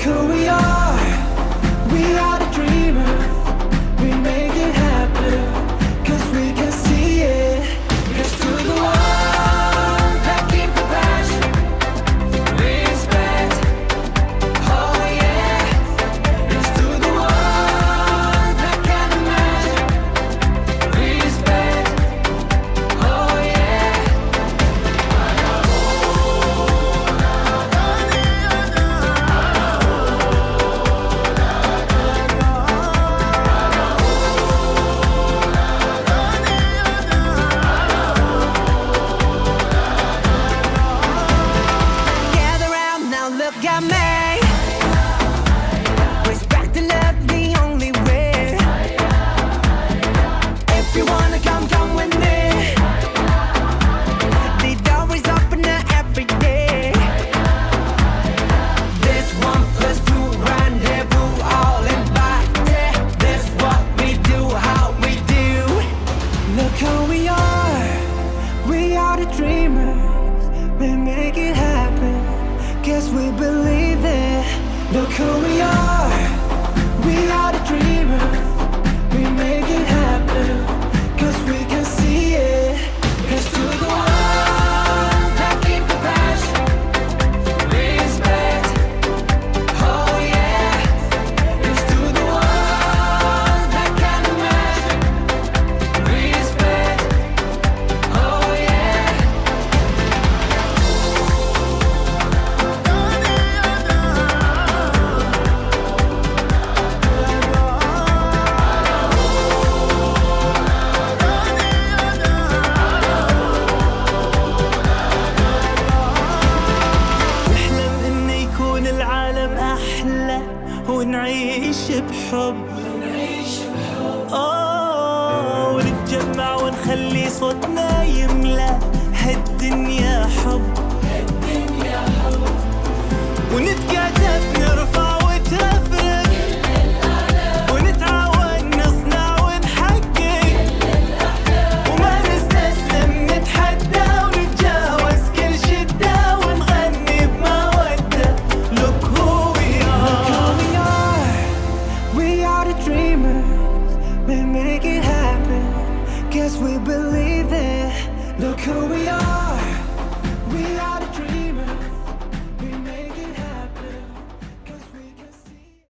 who we are. We are the dreamers. We make it happen. 'Cause we can see it. Here's to the ones that keep the passion. Respect. Oh yeah. Here's to the ones that can imagine. Respect. Oh yeah. Gather round now, look at me. Respect and love the only way. If you wanna come, come with me. The door is open every day. This 1+2 rendezvous, all invited. This what we do, how we do. Look who we are. We are the dreamers. We make it happen. Guess we believe it. Look who we are. We are the dreamers. We make it happen. 'Cause we can see it. Here's to the ones that keep the passion. Respect. Oh yeah. Here's to the ones that can imagine. Respect. Oh yeah. نحلم إنه يكون العالم أحلى ونعيش بحب ونتجمع ونخلي صوتنا يملى هالدنيا حب ونتكاتف نرفع وتفرق ونتعاون نصنع ونحقق وما نستسلم نتحدى ونتجاوز كل شدة ونغني بمودة. Look who we are. We are. We are the dreamers. We make it happen. Guess we believe it. Look who we are.